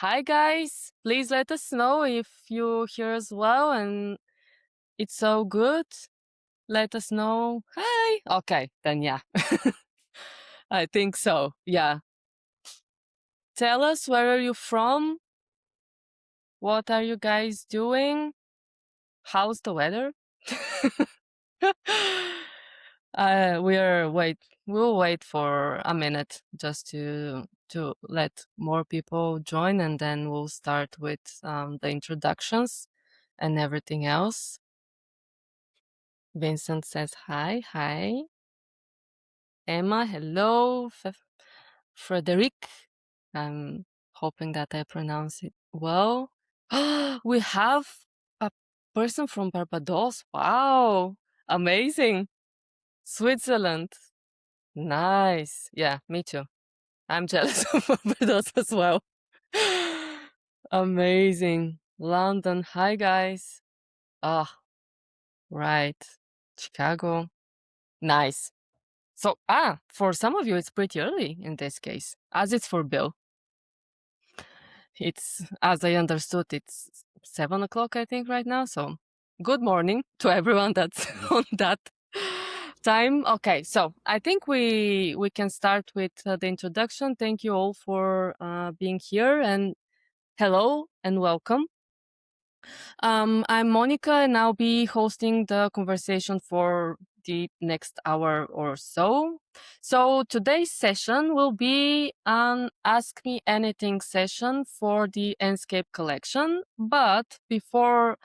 Hi guys, please let us know if you hear as well and it's so good. Let us know. Hi. Okay, then yeah. I think so. Yeah. Tell us where are you from? What are you guys doing? How's the weather? We'll wait for a minute just to let more people join and then we'll start with the introductions and everything else. Vincent says hi. Hi. Emma, hello. Frederic, I'm hoping that I pronounce it well. We have a person from Barbados. Wow. Amazing. Switzerland. Nice. Yeah, me too. I'm jealous of Barbados as well. Amazing. London. Hi, guys. Ah, right. Chicago. Nice. So, for some of you, it's pretty early in this case, as it's for Bill. It's, as I understood, it's 7 o'clock, I think, right now. So, good morning to everyone that's on that time. Okay, so I think we can start with the introduction. Thank you all for being here, and hello and welcome. I'm Monica, and I'll be hosting the conversation for the next hour or so. So today's session will be an Ask Me Anything session for the Enscape collection. But before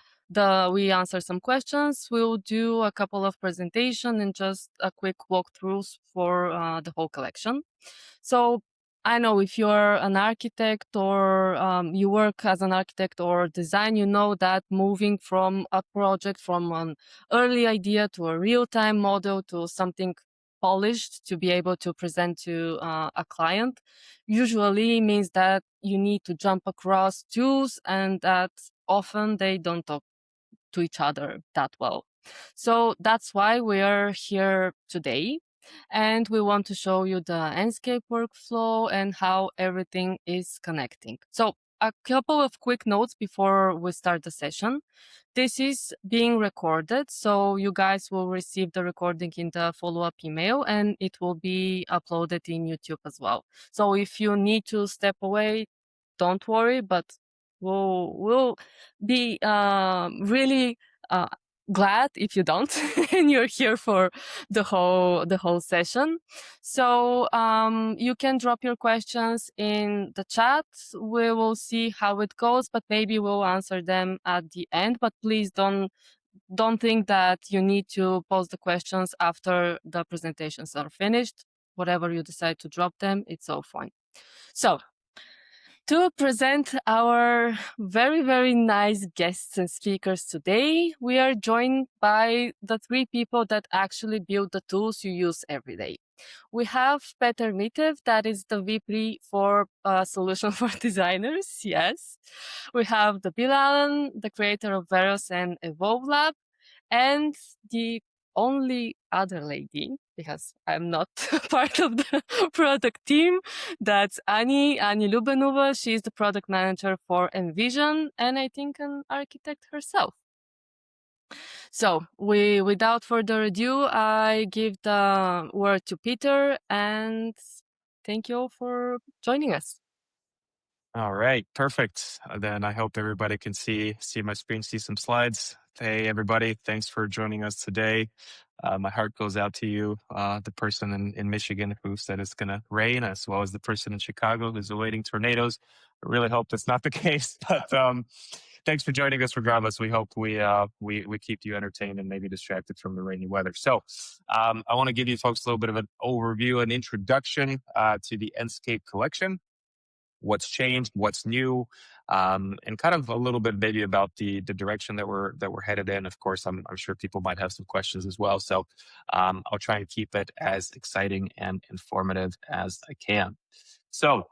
we answer some questions, we'll do a couple of presentation and just a quick walkthroughs for the whole collection. So I know if you're an architect or you work as an architect or design, you know that moving from a project from an early idea to a real-time model to something polished to be able to present to a client usually means that you need to jump across tools and that often they don't talk to each other that well. So that's why we are here today. And we want to show you the Enscape workflow and how everything is connecting. So a couple of quick notes before we start the session. This is being recorded, so you guys will receive the recording in the follow-up email and it will be uploaded in YouTube as well. So if you need to step away, don't worry, but we'll be really glad if you don't and you're here for the whole session. So you can drop your questions in the chat. We will see how it goes, but maybe we'll answer them at the end. But please don't think that you need to post the questions after the presentations are finished. Whatever you decide to drop them, it's all fine. So to present our very, very nice guests and speakers today, we are joined by the three people that actually build the tools you use every day. We have Petr Mitev, that is the VP for Solution for Designers, yes. We have the Bill Allen, the creator of Veras and EvolveLAB, and the only other lady, because I'm not part of the product team, that's Ani Lyubenova. She's the product manager for Envision, and I think an architect herself. So without further ado, I give the word to Peter, and thank you all for joining us. All right, perfect. Then I hope everybody can see my screen, see some slides. Hey, everybody, thanks for joining us today. My heart goes out to you, the person in Michigan who said it's going to rain, as well as the person in Chicago who's awaiting tornadoes. I really hope that's not the case, but thanks for joining us regardless. We hope we keep you entertained and maybe distracted from the rainy weather. So I want to give you folks a little bit of an overview and introduction to the Enscape collection. What's changed, what's new, and kind of a little bit maybe about the direction that we're headed in. Of course, I'm sure people might have some questions as well. So I'll try and keep it as exciting and informative as I can. So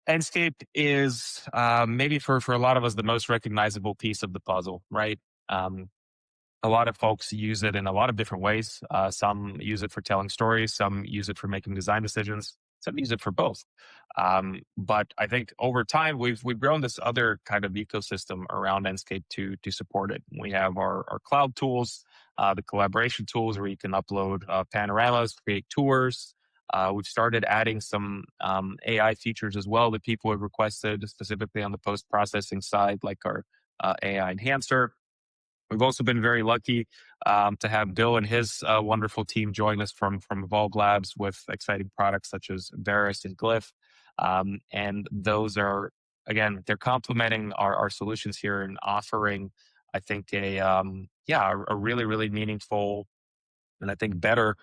Enscape is maybe for a lot of us the most recognizable piece of the puzzle, right? A lot of folks use it in a lot of different ways. Some use it for telling stories. Some use it for making design decisions. some use it for both. But I think over time we've grown this other kind of ecosystem around Enscape to support it. We have our cloud tools, the collaboration tools where you can upload panoramas, create tours. We've started adding some AI features as well that people have requested, specifically on the post processing side, like our AI enhancer. We've also been very lucky to have Bill and his wonderful team join us from Evolve Labs with exciting products such as Veras and Glyph. And those are, again, they're complementing our solutions here and offering, I think, a really, really meaningful and I think better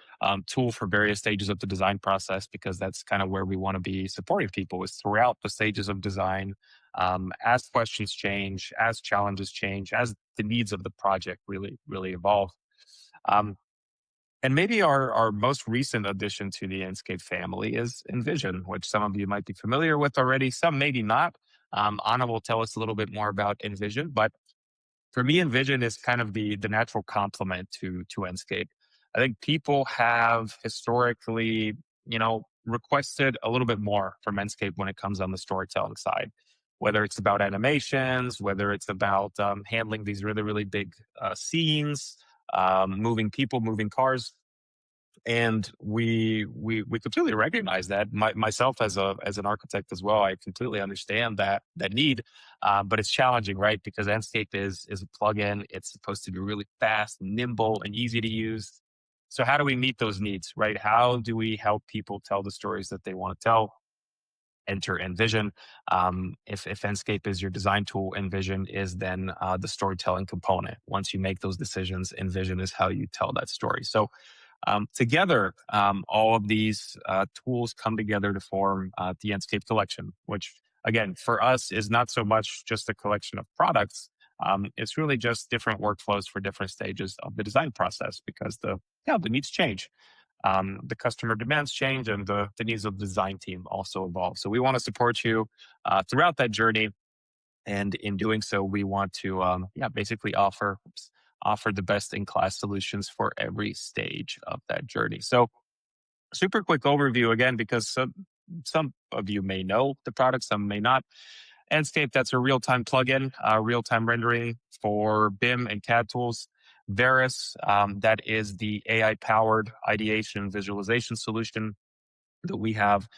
tool for various stages of the design process, because that's kind of where we want to be supporting people is throughout the stages of design, as questions change, as challenges change, as the needs of the project really evolve. Um, and maybe our most recent addition to the Enscape family is Envision, which some of you might be familiar with already, some maybe not. Anna will tell us a little bit more about Envision, but for me, Envision is kind of the natural complement to Enscape. I think people have historically, requested a little bit more from Enscape when it comes on the storytelling side, whether it's about animations, whether it's about handling these really big scenes, moving people, moving cars, and we completely recognize that. Myself as an architect as well, I completely understand that need, but it's challenging, right? Because Enscape is a plugin. It's supposed to be really fast, nimble, and easy to use. So how do we meet those needs, right? How do we help people tell the stories that they want to tell? Enter Envision. If Enscape is your design tool, Envision is then the storytelling component. Once you make those decisions, Envision is how you tell that story. So together, all of these tools come together to form the Enscape collection, which again, for us is not so much just a collection of products. It's really just different workflows for different stages of the design process, because the needs change. The customer demands change, and the needs of the design team also evolve. So we want to support you throughout that journey. And in doing so, we want to, basically offer the best in class solutions for every stage of that journey. So, super quick overview again, because some of you may know the product, some may not. Enscape, that's a real time plugin, real time rendering for BIM and CAD tools. Veras, that is the AI powered ideation visualization solution that we have.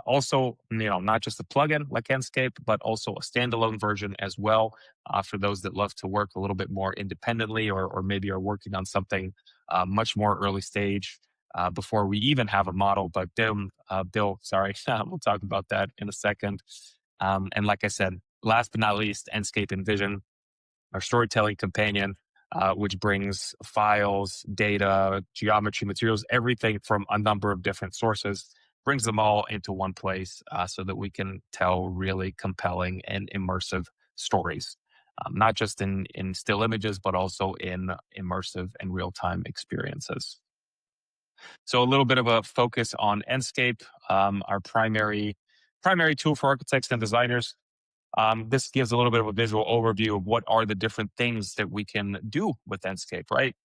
Also, not just a plugin like Enscape, but also a standalone version as well, for those that love to work a little bit more independently, or maybe are working on something much more early stage before we even have a model. But Bill, sorry, we'll talk about that in a second. And like I said, last but not least, Enscape Envision, our storytelling companion, which brings files, data, geometry, materials, everything from a number of different sources, brings them all into one place so that we can tell really compelling and immersive stories, not just in still images, but also in immersive and real time experiences. So a little bit of a focus on Enscape, our primary tool for architects and designers. This gives a little bit of a visual overview of what are the different things that we can do with Enscape, right?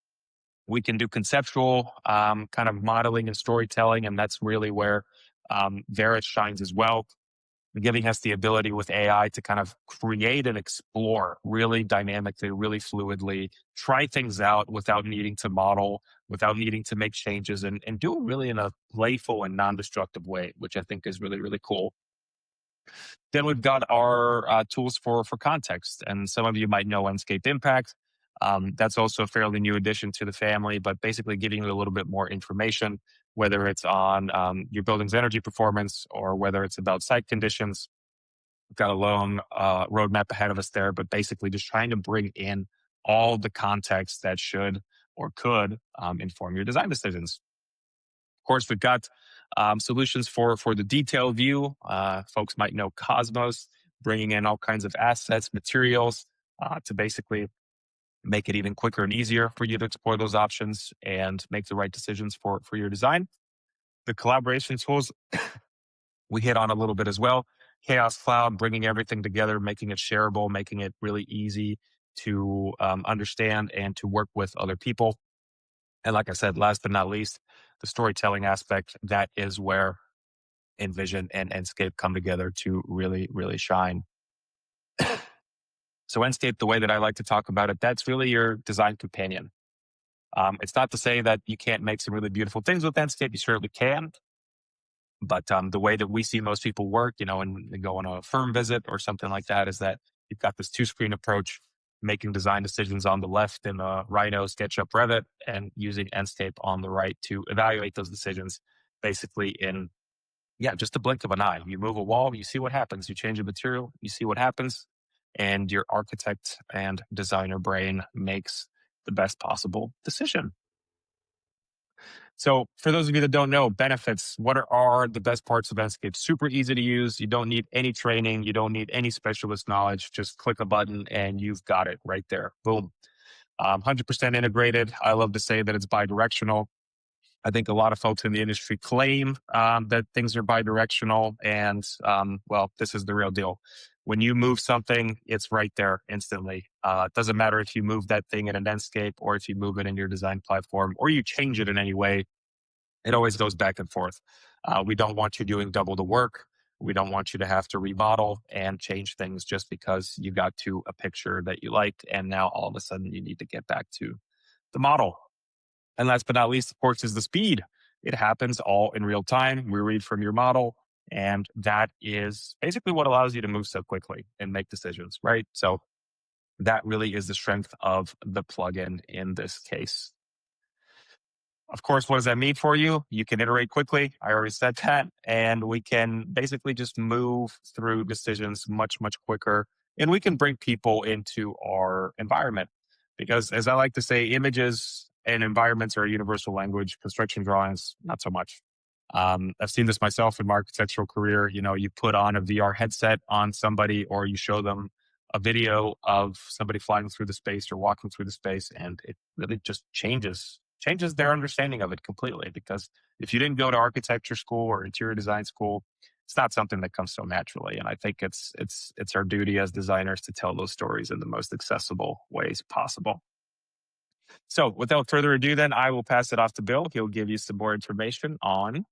We can do conceptual kind of modeling and storytelling, and that's really where Veras shines as well, giving us the ability with AI to kind of create and explore really dynamically, really fluidly, try things out without needing to model, without needing to make changes, and do it really in a playful and non-destructive way, which I think is really cool. Then we've got our tools for context, and some of you might know Enscape Impact. That's also a fairly new addition to the family, but basically giving you a little bit more information, whether it's on your building's energy performance or whether it's about site conditions. We've got a long roadmap ahead of us there, but basically just trying to bring in all the context that should or could inform your design decisions. Of course, we've got solutions for the detail view. Folks might know Cosmos, bringing in all kinds of assets, materials to basically make it even quicker and easier for you to explore those options and make the right decisions for your design. The collaboration tools we hit on a little bit as well. Chaos Cloud, bringing everything together, making it shareable, making it really easy to understand and to work with other people. And like I said, last but not least, the storytelling aspect, that is where Envision and Enscape come together to really, really shine. So Enscape, the way that I like to talk about it, that's really your design companion. It's not to say that you can't make some really beautiful things with Enscape. You certainly can. But the way that we see most people work, and they go on a firm visit or something like that, is that you've got this two-screen approach, making design decisions on the left in Rhino, SketchUp, Revit, and using Enscape on the right to evaluate those decisions basically in, just a blink of an eye. You move a wall, you see what happens. You change a material, you see what happens. And your architect and designer brain makes the best possible decision. So for those of you that don't know, benefits, what are the best parts of Enscape? Super easy to use. You don't need any training. You don't need any specialist knowledge. Just click a button and you've got it right there. Boom. 100% integrated. I love to say that it's bi-directional. I think a lot of folks in the industry claim that things are bi-directional, and this is the real deal. When you move something, it's right there instantly. It doesn't matter if you move that thing in an Enscape or if you move it in your design platform or you change it in any way. It always goes back and forth. We don't want you doing double the work. We don't want you to have to remodel and change things just because you got to a picture that you liked, and now all of a sudden you need to get back to the model. And last but not least, of course, is the speed. It happens all in real time. We read from your model, and that is basically what allows you to move so quickly and make decisions, right? So that really is the strength of the plugin in this case. Of course, what does that mean for you? You can iterate quickly. I already said that. And we can basically just move through decisions much, much quicker. And we can bring people into our environment. Because as I like to say, images and environments are a universal language. Construction drawings, not so much. I've seen this myself in my architectural career. You put on a VR headset on somebody, or you show them a video of somebody flying through the space or walking through the space, and it really just changes their understanding of it completely. Because if you didn't go to architecture school or interior design school, it's not something that comes so naturally. And I think it's our duty as designers to tell those stories in the most accessible ways possible. So without further ado, then I will pass it off to Bill. He'll give you some more information on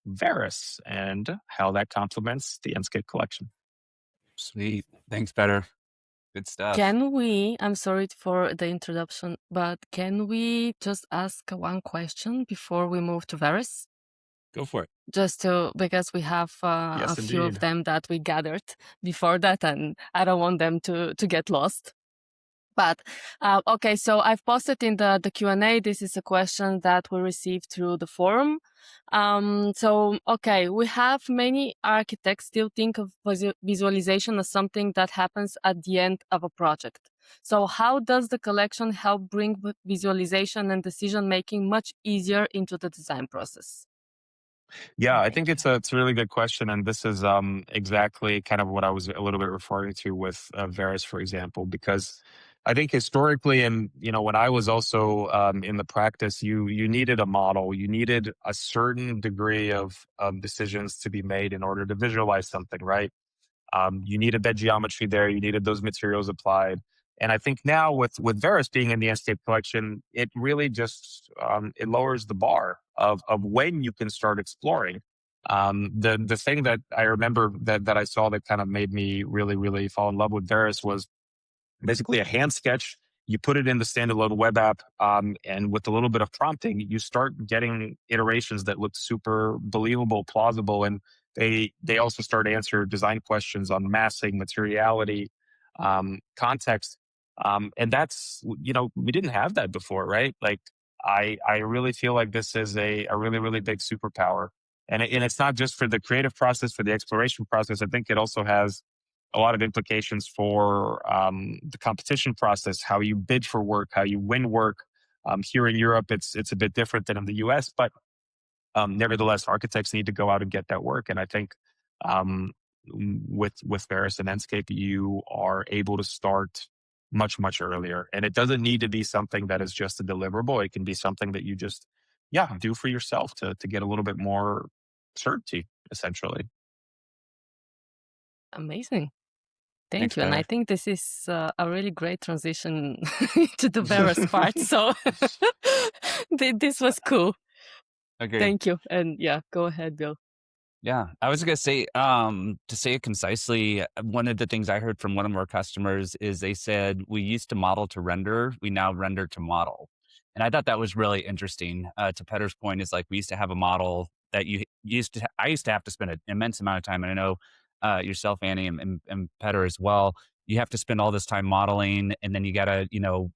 Veras and how that complements the Enscape collection. Sweet. Thanks, Petr. Good stuff. I'm sorry for the introduction, but can we just ask one question before we move to Veras? Go for it. Because we have Yes, a few of indeed. them that we gathered before that, and I don't want them to get lost. But okay, so I've posted in the Q&A. This is a question that we received through the forum. We have many architects still think of visualization as something that happens at the end of a project. So how does the collection help bring visualization and decision making much easier into the design process? Yeah, I think it's a really good question, and this is exactly kind of what I was a little bit referring to with Veras, for example, because I think historically, and when I was also in the practice, you needed a model, you needed a certain degree of decisions to be made in order to visualize something, right? You needed that geometry there, you needed those materials applied. And I think now with Veras being in the Enscape collection, it really just it lowers the bar of when you can start exploring. The thing that I remember that I saw that kind of made me really, really fall in love with Veras was basically a hand sketch. You put it in the standalone web app, and with a little bit of prompting, you start getting iterations that look super believable, plausible, and they also start to answer design questions on massing, materiality, context, and that's we didn't have that before, right? Like I really feel like this is a really, really big superpower, and it's not just for the creative process, for the exploration process. I think it also has a lot of implications for the competition process, how you bid for work, how you win work. Here in Europe, it's a bit different than in the US, but nevertheless, architects need to go out and get that work. And I think with Veras and Enscape, you are able to start much, much earlier. And it doesn't need to be something that is just a deliverable. It can be something that you just, do for yourself to get a little bit more certainty, essentially. Amazing. Thank Thanks, you. And I Petr. think this is a really great transition to the Veras part. So this was cool. Okay. Thank you. And yeah, go ahead, Bill. Yeah, I was gonna say, to say it concisely, one of the things I heard from one of our customers is they said, "We used to model to render, we now render to model." And I thought that was really interesting. To Petter's point, is like we used to have a model that I used to have to spend an immense amount of time, and I know yourself, Annie, and Petter as well. You have to spend all this time modeling, and then you gotta,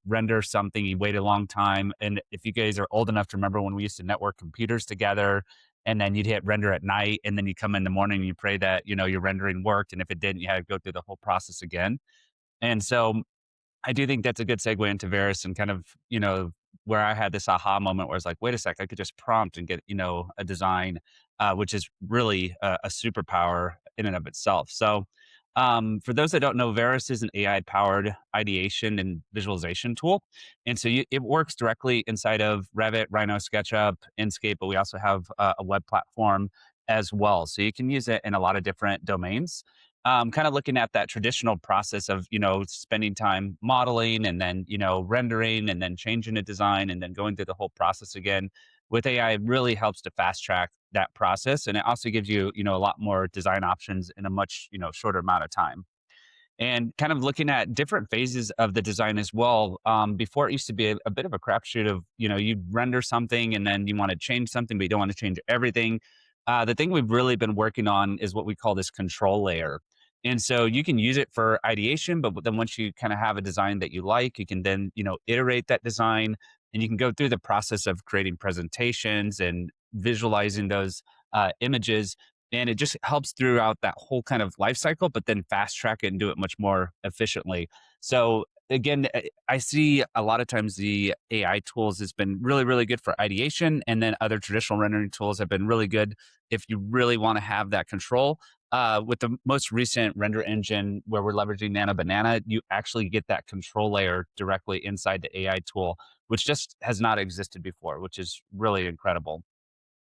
render something. You wait a long time, and if you guys are old enough to remember when we used to network computers together and then you'd hit render at night and then you come in the morning and you pray that your rendering worked, and if it didn't you had to go through the whole process again. And so I do think that's a good segue into Veras and kind of, where I had this aha moment where I was like, wait a sec, I could just prompt and get, a design, which is really a superpower in and of itself. So, for those that don't know, Veras is an AI powered ideation and visualization tool. And so it works directly inside of Revit, Rhino, SketchUp, Enscape, but we also have a web platform as well. So you can use it in a lot of different domains. Kind of looking at that traditional process of spending time modeling and then rendering and then changing a design and then going through the whole process again. With AI, it really helps to fast track that process, and it also gives you a lot more design options in a much shorter amount of time. And kind of looking at different phases of the design as well. Before it used to be a bit of a crapshoot of, you render something and then you want to change something, but you don't want to change everything. The thing we've really been working on is what we call this control layer. And so you can use it for ideation, but then once you kind of have a design that you like, you can then, iterate that design and you can go through the process of creating presentations and visualizing those images, and it just helps throughout that whole kind of life cycle, but then fast track it and do it much more efficiently. So again, I see a lot of times the AI tools has been really, really good for ideation, and then other traditional rendering tools have been really good if you really want to have that control. With the most recent render engine where we're leveraging Nano Banana, you actually get that control layer directly inside the AI tool, which just has not existed before, which is really incredible.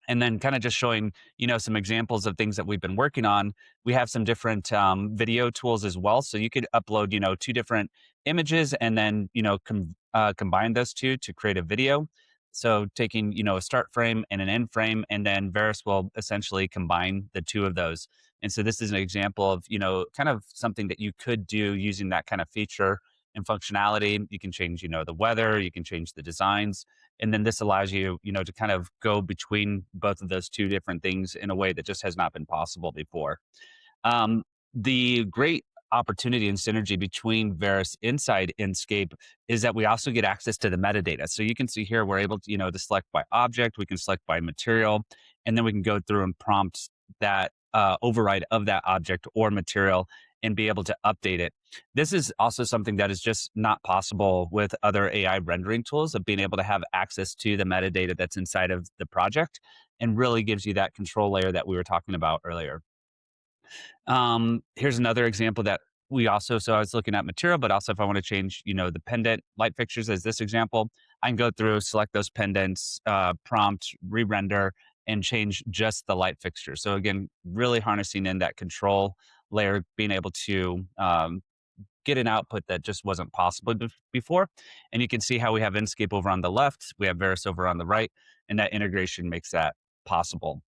And then kind of just showing some examples of things that we've been working on. We have some different video tools as well, so you could upload two different images and then combine those two to create a video. So taking a start frame and an end frame, and then Veras will essentially combine the two of those. And so this is an example of kind of something that you could do using that kind of feature and functionality. You can change the weather, you can change the designs, and then this allows you to kind of go between both of those two different things in a way that just has not been possible before. um, the great opportunity and synergy between Veras inside Enscape is that we also get access to the metadata. So you can see here we're able to to select by object, we can select by material, and then we can go through and prompt that override of that object or material and be able to update it. This is also something that is just not possible with other AI rendering tools, of being able to have access to the metadata that's inside of the project, and really gives you that control layer that we were talking about earlier. Here's another example that we also, so I was looking at material, but also if I want to change, the pendant light fixtures as this example, I can go through, select those pendants, prompt, re-render, and change just the light fixture. So again, really harnessing in that control layer, being able to get an output that just wasn't possible before. And you can see how we have Enscape over on the left, we have Veras over on the right, and that integration makes that possible.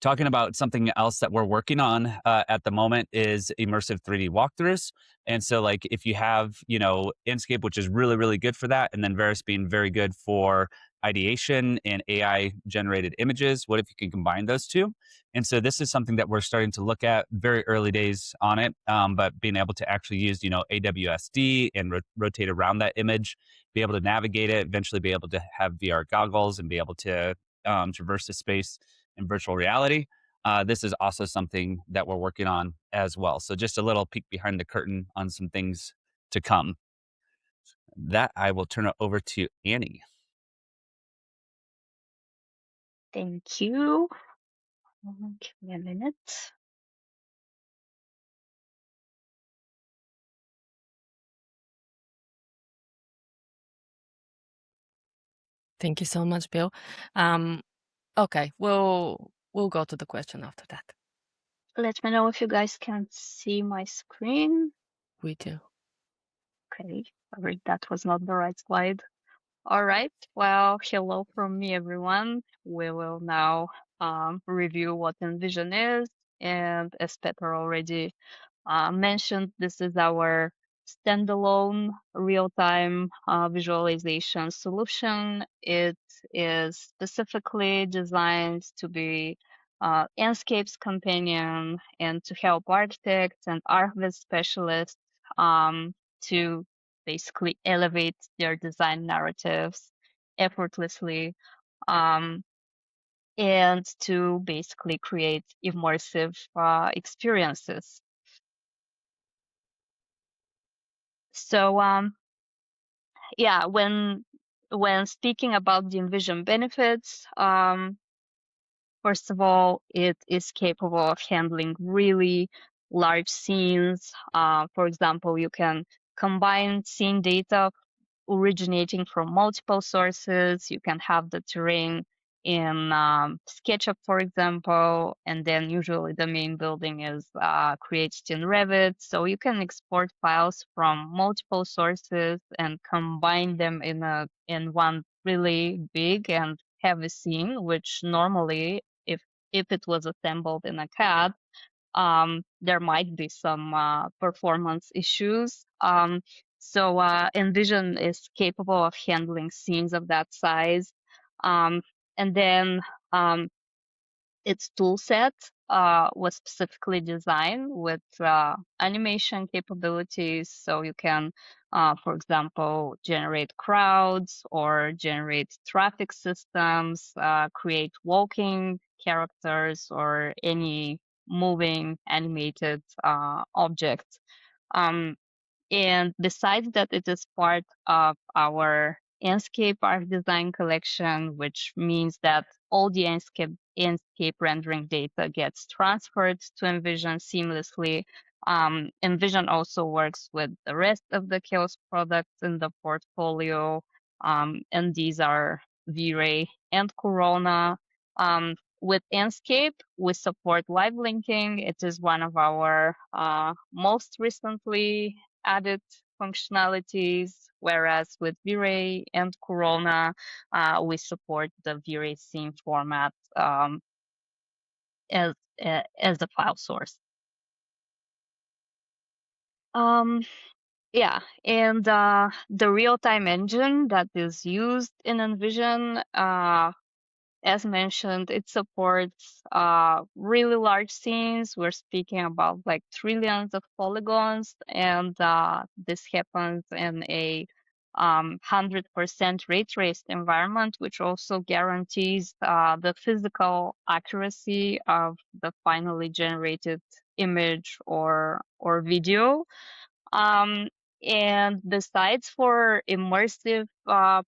Talking about something else that we're working on at the moment is immersive 3D walkthroughs. And so, like, if you have, Enscape, which is really, really good for that, and then Veras being very good for ideation and AI generated images, what if you can combine those two? And so, this is something that we're starting to look at, very early days on it, but being able to actually use, AWSD and rotate around that image, be able to navigate it, eventually be able to have VR goggles and be able to traverse the space in virtual reality. This is also something that we're working on as well. So just a little peek behind the curtain on some things to come. That I will turn it over to Annie. Thank you. Give me a minute. Thank you so much, Bill. Okay, we'll go to the question after that. Let me know if you guys can see my screen. We do. Okay, sorry, that was not the right slide. All right, well, hello from me, everyone. We will now review what Envision is. And as Petr already mentioned, this is our standalone real-time visualization solution. It is specifically designed to be Enscape's companion and to help architects and ArchViz specialists to basically elevate their design narratives effortlessly, and to basically create immersive experiences. So yeah, when speaking about the Envision benefits, first of all, it is capable of handling really large scenes. For example, you can combine scene data originating from multiple sources. You can have the terrain in SketchUp, for example, and then usually the main building is created in Revit. So you can export files from multiple sources and combine them in one really big and heavy scene, which normally, if it was assembled in a CAD, there might be some performance issues. So Envision is capable of handling scenes of that size. And then its toolset was specifically designed with animation capabilities. So you can, for example, generate crowds or generate traffic systems, create walking characters or any moving animated objects. And besides that, it is part of our Enscape Arc Design collection, which means that all the Enscape rendering data gets transferred to Envision seamlessly. Envision also works with the rest of the Chaos products in the portfolio, and these are V-Ray and Corona. With Enscape, we support live linking. It is one of our most recently added functionalities, whereas with V-Ray and Corona, we support the V-Ray scene format as the file source. Yeah, and the real-time engine that is used in Envision, as mentioned, it supports really large scenes. We're speaking about like trillions of polygons, and this happens in a 100% ray traced environment, which also guarantees the physical accuracy of the finally generated image or video. And besides for immersive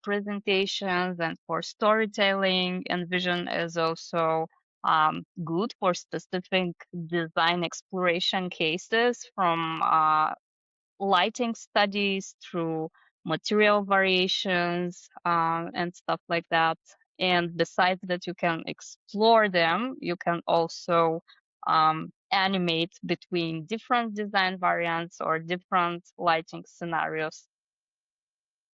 presentations and for storytelling, Envision is also good for specific design exploration cases, from lighting studies through material variations and stuff like that. And besides that, you can explore them. You can also animate between different design variants or different lighting scenarios.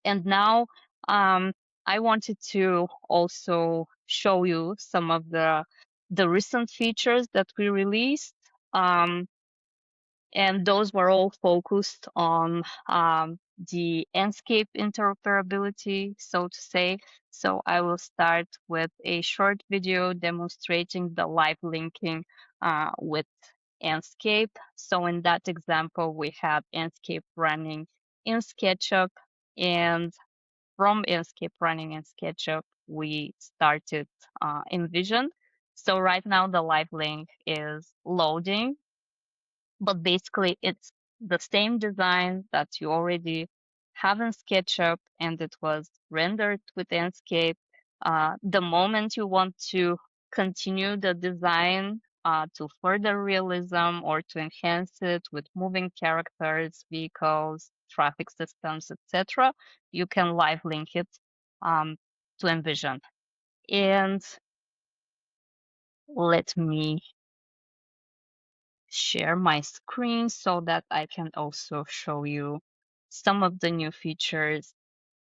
And now I wanted to also show you some of the recent features that we released. And those were all focused on the Enscape interoperability, so to say. So I will start with a short video demonstrating the live linking with Enscape. So in that example, we had Enscape running in SketchUp, and from Enscape running in SketchUp, we started Envision. So right now the live link is loading, but basically it's the same design that you already have in SketchUp, and it was rendered with Enscape. The moment you want to continue the design to further realism or to enhance it with moving characters, vehicles, traffic systems, etc., you can live link it to Envision. And let me share my screen so that I can also show you some of the new features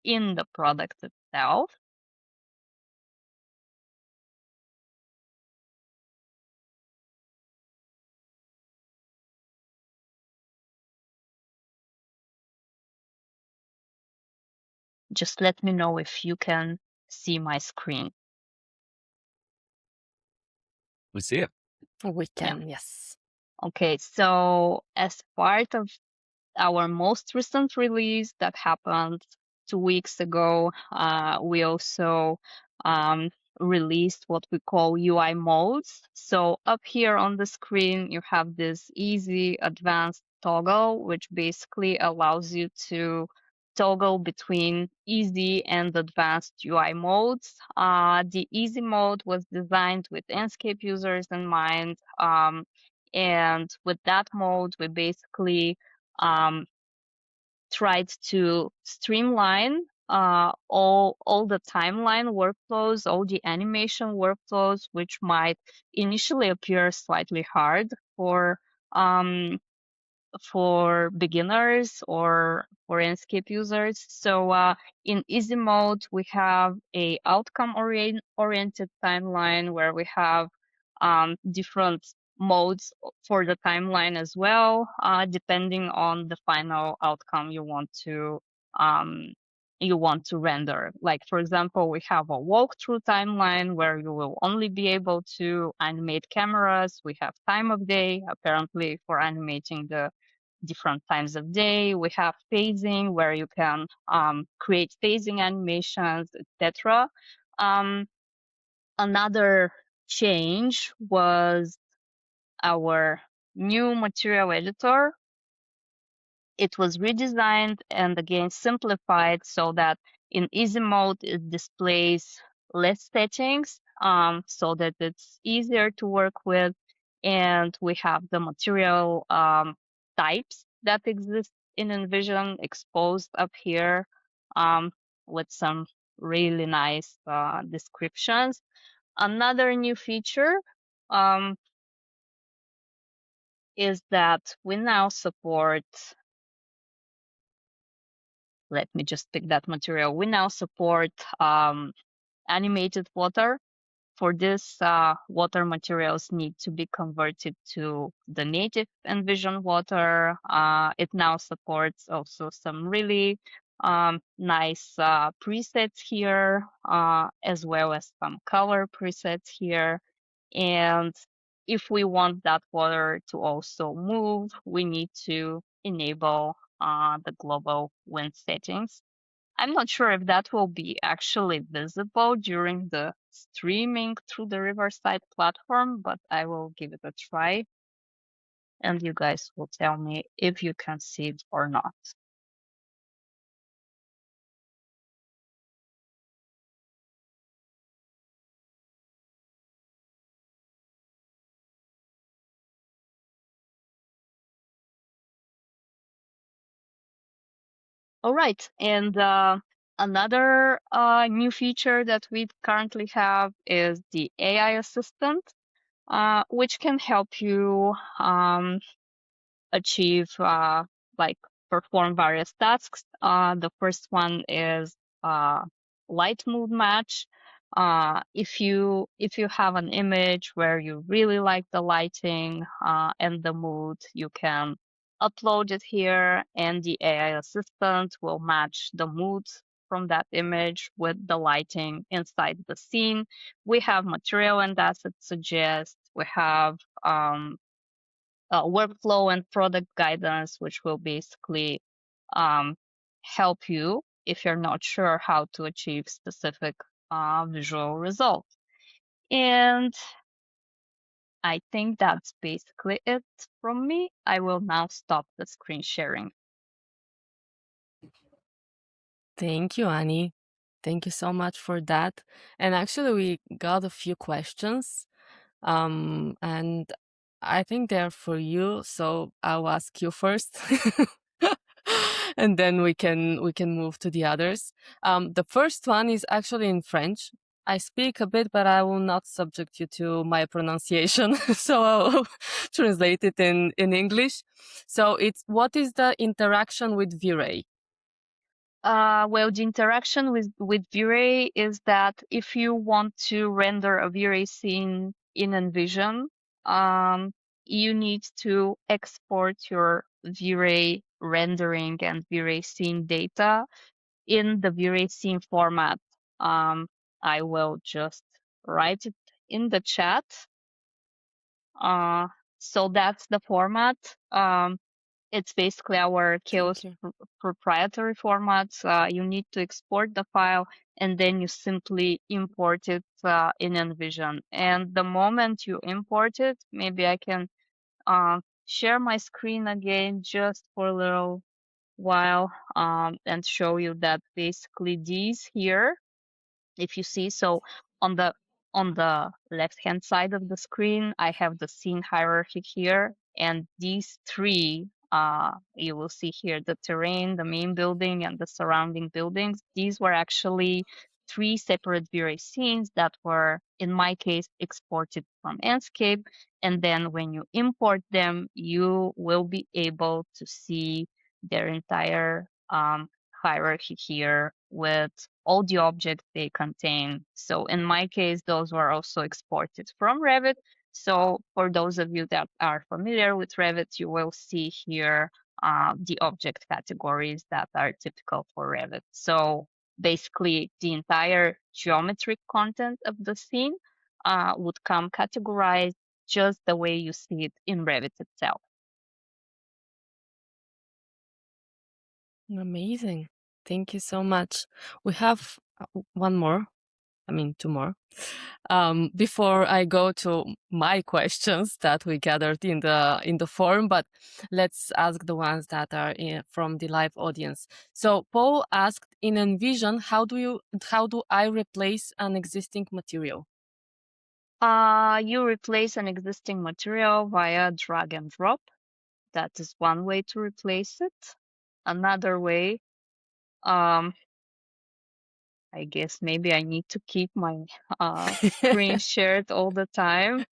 in the product itself. just let me know if you can see my screen. We see it. We can, yes. Okay, so as part of our most recent release that happened 2 weeks ago, we also um, released what we call UI modes. So up here on the screen, you have this easy advanced toggle, which basically allows you to toggle between easy and advanced UI modes. The easy mode was designed with Enscape users in mind. And with that mode, we basically tried to streamline all the timeline workflows, all the animation workflows, which might initially appear slightly hard for beginners or for Enscape users. So in easy mode, we have a outcome oriented timeline where we have different modes for the timeline as well, depending on the final outcome um, you want to render. Like, for example, we have a walkthrough timeline where you will only be able to animate cameras. We have time of day, apparently, for animating the different times of day. We have phasing where you can create phasing animations, etc. Another change was our new material editor. It was redesigned and again simplified so that in easy mode it displays less settings so that it's easier to work with. And we have the material types that exist in Envision exposed up here with some really nice descriptions. Another new feature is that we now support, let me just pick that material. We now support animated water. For this, water materials need to be converted to the native Envision water. It now supports also some really nice presets here, as well as some color presets here. And if we want that water to also move, we need to enable the global wind settings. I'm not sure if that will be actually visible during the streaming through the Riverside platform, but I will give it a try. And you guys will tell me if you can see it or not. All right, and another new feature that we currently have is the AI assistant, which can help you achieve like perform various tasks. The first one is light mood match. If you have an image where you really like the lighting and the mood, you can upload it here, and the AI assistant will match the mood from that image with the lighting inside the scene. We have material and asset suggest. We have workflow and product guidance, which will basically help you if you're not sure how to achieve specific visual results. And I think that's basically it from me. I will now stop the screen sharing. Thank you, Annie. Thank you so much for that. And actually, we got a few questions, and I think they're for you. So I'll ask you first, and then we can move to the others. The first one is actually in French. I speak a bit, but I will not subject you to my pronunciation. So I'll translate it in English. So it's, what is the interaction with V-Ray? Well, the interaction with V-Ray is that if you want to render a V-Ray scene in Envision, you need to export your V-Ray rendering and V-Ray scene data in the V-Ray scene format. I will just write it in the chat. So that's the format. It's basically our Chaos proprietary format. You need to export the file and then you simply import it in Envision. And the moment you import it, maybe I can share my screen again just for a little while and show you that basically these here, if you see, so on the left hand side of the screen, I have the scene hierarchy here, and these three you will see here the terrain, the main building, and the surrounding buildings. These were actually three separate V-Ray scenes that were, in my case, exported from Enscape. And then when you import them, you will be able to see their entire hierarchy here with all the objects they contain. So in my case, those were also exported from Revit. So for those of you that are familiar with Revit, you will see here the object categories that are typical for Revit. So basically the entire geometric content of the scene would come categorized just the way you see it in Revit itself. Amazing. Thank you so much. We have two more. Before I go to my questions that we gathered in the forum, but let's ask the ones that are from the live audience. So Paul asked, in Envision, how do I replace an existing material? You replace an existing material via drag and drop. That is one way to replace it. Another way, I guess maybe I need to keep my screen shared all the time.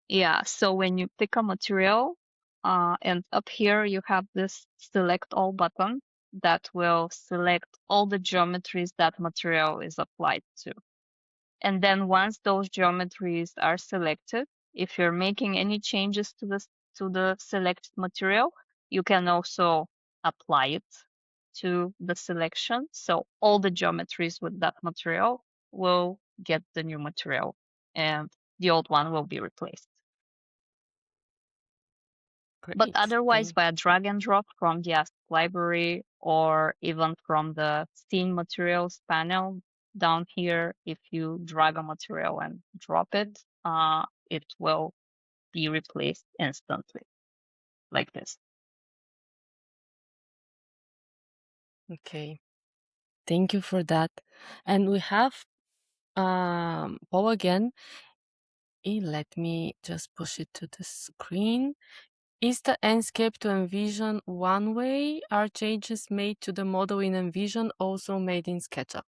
Yeah, so when you pick a material, and up here you have this select all button that will select all the geometries that material is applied to. And then once those geometries are selected, if you're making any changes to the selected material, you can also apply it to the selection. So all the geometries with that material will get the new material and the old one will be replaced. Great. But otherwise, by a drag and drop from the Ask library or even from the scene materials panel down here, if you drag a material and drop it, it will be replaced instantly, like this. Okay. Thank you for that. And we have Paul again. Let me just push it to the screen. Is the Enscape to Envision one way? Are changes made to the model in Envision also made in SketchUp?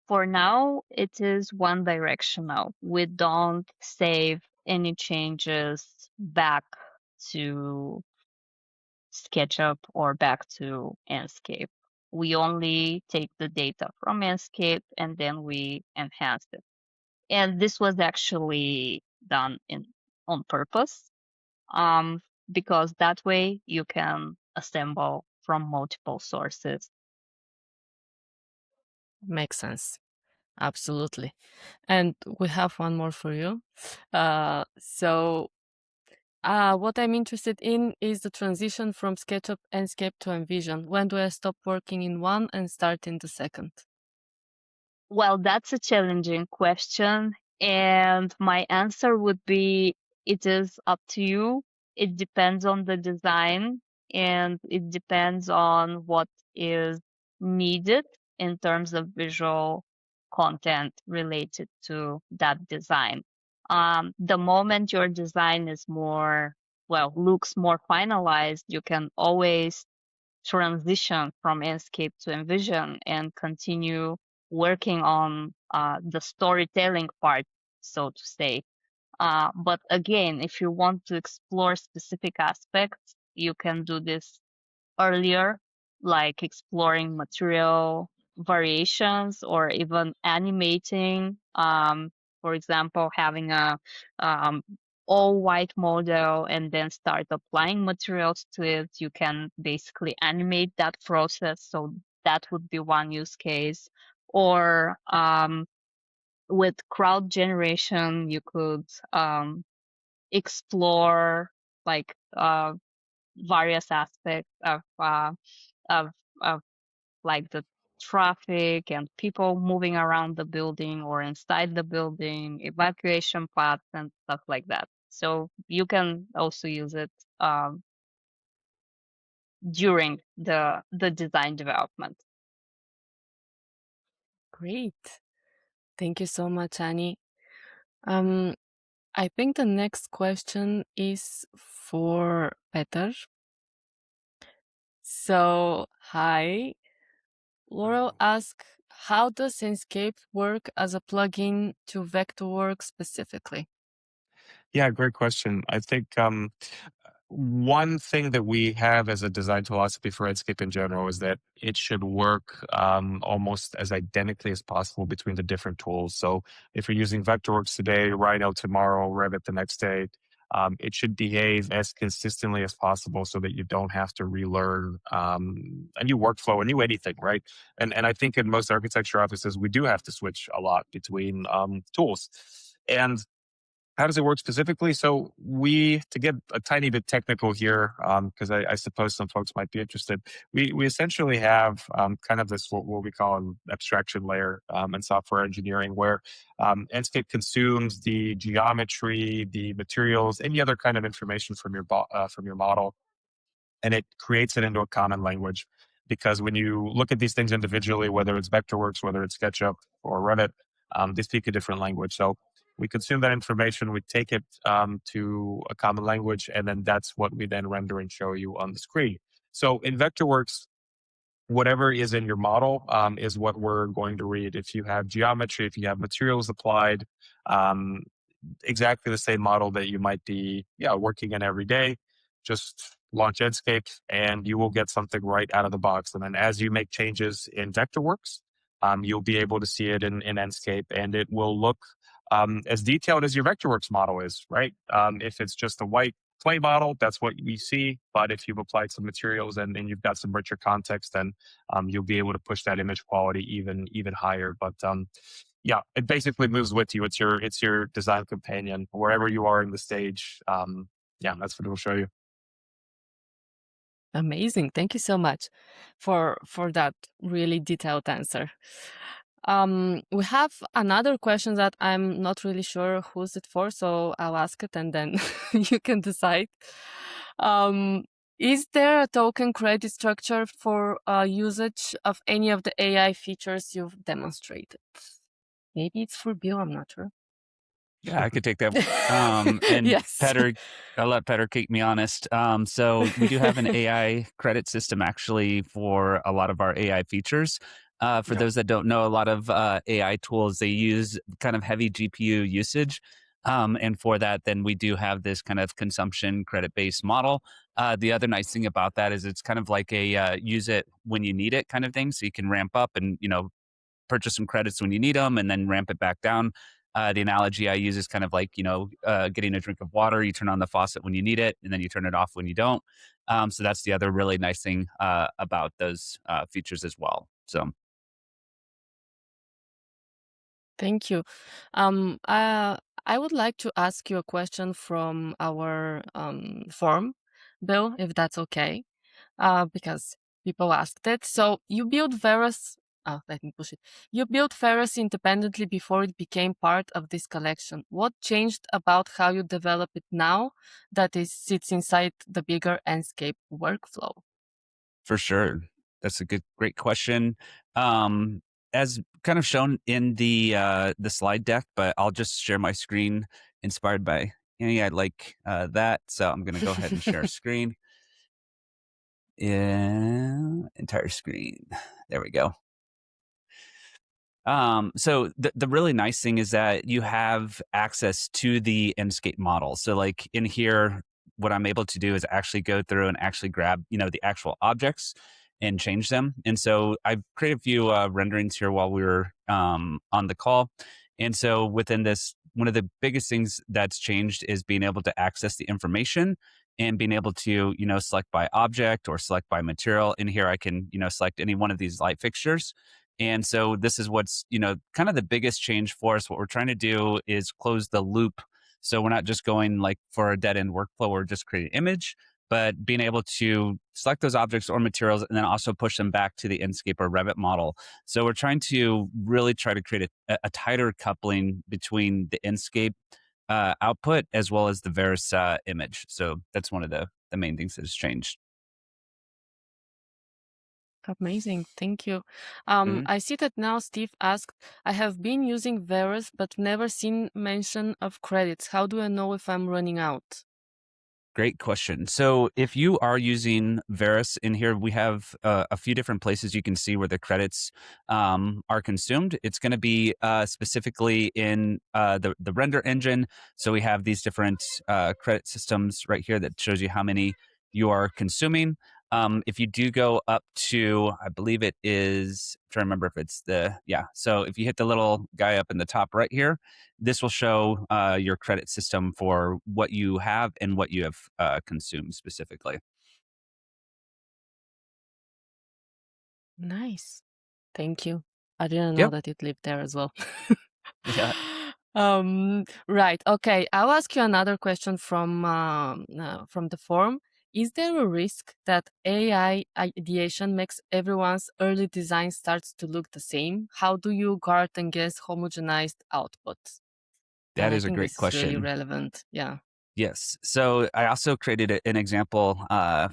For now, it is one directional. We don't save any changes back to SketchUp or back to Enscape. We only take the data from Enscape and then we enhance it. And this was actually done on purpose, because that way you can assemble from multiple sources. Makes sense. Absolutely. And we have one more for you. What I'm interested in is the transition from SketchUp Enscape to Envision. When do I stop working in one and start in the second? Well, that's a challenging question. And my answer would be, it is up to you. It depends on the design and it depends on what is needed in terms of visual content related to that design. The moment your design is looks more finalized, you can always transition from Enscape to Envision and continue working on the storytelling part, so to say. But again, if you want to explore specific aspects, you can do this earlier, like exploring material variations or even animating. For example, having a all-white model and then start applying materials to it, you can basically animate that process. So that would be one use case. Or with crowd generation, you could explore like various aspects of of like the traffic and people moving around the building or inside the building, evacuation paths and stuff like that. So you can also use it during the design development. Great. Thank you so much, Annie. I think the next question is for Petr. So, hi. Laurel asks, how does Enscape work as a plugin to Vectorworks specifically? Yeah, great question. I think one thing that we have as a design philosophy for Enscape in general is that it should work almost as identically as possible between the different tools. So if you're using Vectorworks today, Rhino tomorrow, Revit the next day, it should behave as consistently as possible so that you don't have to relearn a new workflow, a new anything, right? And I think in most architecture offices, we do have to switch a lot between tools. And how does it work specifically? So to get a tiny bit technical here, because I suppose some folks might be interested, we essentially have kind of this, what we call an abstraction layer in software engineering, where Enscape consumes the geometry, the materials, any other kind of information from your model, and it creates it into a common language. Because when you look at these things individually, whether it's Vectorworks, whether it's SketchUp or Revit, they speak a different language. So we consume that information, we take it to a common language, and then that's what we then render and show you on the screen. So in Vectorworks, whatever is in your model is what we're going to read. If you have geometry, if you have materials applied, exactly the same model that you might be working in every day, just launch Enscape and you will get something right out of the box. And then as you make changes in Vectorworks, you'll be able to see it in Enscape, and it will look as detailed as your Vectorworks model is, right? If it's just a white clay model, that's what we see. But if you've applied some materials and you've got some richer context, then you'll be able to push that image quality even higher. But yeah, it basically moves with you. It's your design companion wherever you are in the stage. Yeah, that's what it will show you. Amazing. Thank you so much for that really detailed answer. We have another question that I'm not really sure who's it for, so I'll ask it and then you can decide. Is there a token credit structure for usage of any of the AI features you've demonstrated? Maybe it's for Bill, I'm not sure. Yeah, I could take that. And yes. Petr, I'll let Petr keep me honest. So we do have an AI credit system actually for a lot of our AI features. For those that don't know, a lot of AI tools, they use kind of heavy GPU usage. And for that, then we do have this kind of consumption credit-based model. The other nice thing about that is it's kind of like a use it when you need it kind of thing. So you can ramp up and, purchase some credits when you need them and then ramp it back down. The analogy I use is kind of like, getting a drink of water. You turn on the faucet when you need it, and then you turn it off when you don't. So that's the other really nice thing about those features as well. So, Thank you. I would like to ask you a question from our forum, Bill, if that's okay, because people asked it. So you built Veras. Oh, let me push it. You built Veras independently before it became part of this collection. What changed about how you develop it now that it sits inside the bigger Enscape workflow? for sure, that's a great question. As kind of shown in the slide deck, but I'll just share my screen inspired by Annie. I like that, so I'm going to go ahead and share screen. Entire screen. There we go. So the really nice thing is that you have access to the Enscape model. So like in here, what I'm able to do is actually go through and actually grab, the actual objects and change them. And so I've created a few renderings here while we were on the call. And so within this, one of the biggest things that's changed is being able to access the information and being able to, select by object or select by material. In here, I can, select any one of these light fixtures. And so this is what's, kind of the biggest change for us. What we're trying to do is close the loop. So we're not just going like for a dead end workflow, we're just creating an image, but being able to select those objects or materials and then also push them back to the Enscape or Revit model. So we're trying to really try to create a tighter coupling between the Enscape output as well as the Veras image. So that's one of the main things that has changed. Amazing. Thank you. Mhm. I see that now Steve asked, I have been using Veras, but never seen mention of credits. How do I know if I'm running out? Great question. So if you are using Veras in here, we have a few different places you can see where the credits are consumed. It's going to be specifically in the render engine. So we have these different credit systems right here that shows you how many you are consuming. If you do go up to, I believe it is, I'm trying to remember if it's so if you hit the little guy up in the top right here, this will show your credit system for what you have and what you have consumed specifically. Nice. Thank you. I didn't know Yep. that it lived there as well. Yeah. Right. Okay. I'll ask you another question from the forum. Is there a risk that AI ideation makes everyone's early design starts to look the same? How do you guard against homogenized output? That And I is a think great this is really question. relevant. Yeah. Yes. So I also created an example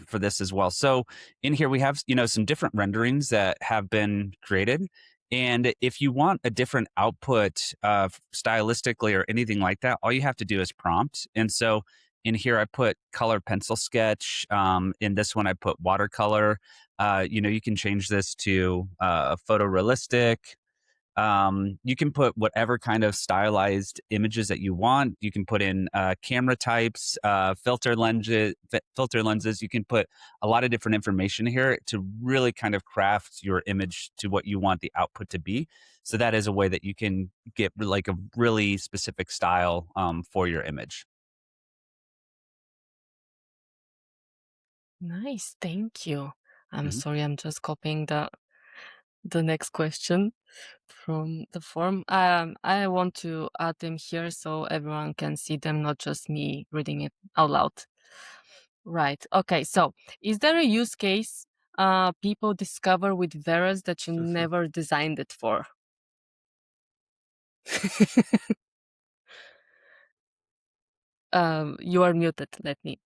for this as well. So in here we have some different renderings that have been created, and if you want a different output stylistically or anything like that, all you have to do is prompt. And so in here I put color pencil sketch. In this one I put watercolor. You can change this to photorealistic. You can put whatever kind of stylized images that you want. You can put in camera types, filter lenses. You can put a lot of different information here to really kind of craft your image to what you want the output to be. So that is a way that you can get like a really specific style for your image. Nice. Thank you. I'm Mhm. sorry. I'm just copying the next question from the form. I want to add them here so everyone can see them, not just me reading it out loud. Right. Okay. So, is there a use case people discover with Veras that you never designed it for? You are muted. Let me.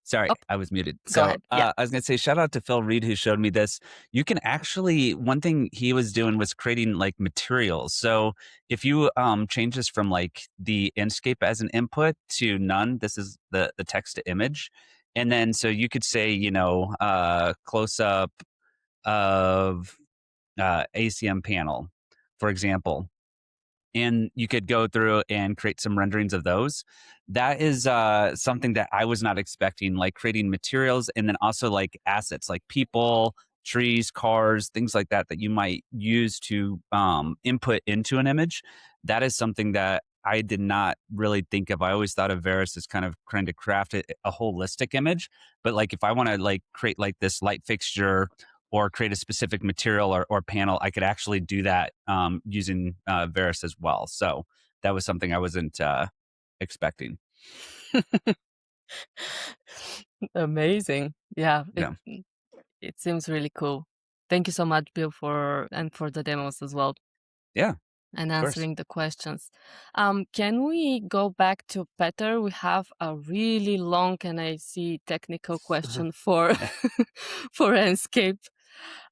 Sorry, Oh, I was muted. go So ahead. Yeah. I was going to say, shout out to Phil Reed who showed me this. You can actually, one thing he was doing was creating like materials. So if you change this from like the Enscape as an input to none, this is the text to image. And then so you could say, close up of ACM panel, for example, and you could go through and create some renderings of those. That is something that I was not expecting, like creating materials and then also like assets like people, trees, cars, things like that that you might use to input into an image. That is something that I did not really think of. I always thought of Veras as kind of trying to craft a holistic image. But like if I want to like create like this light fixture or create a specific material or panel, I could actually do that using Veras as well. So that was something I wasn't expecting. Amazing. Yeah. Yeah. It seems really cool. Thank you so much, Bill, for the demos as well Yeah, and of course. answering the questions. Can we go back to Petr? We have a really long and I see technical question for for Enscape.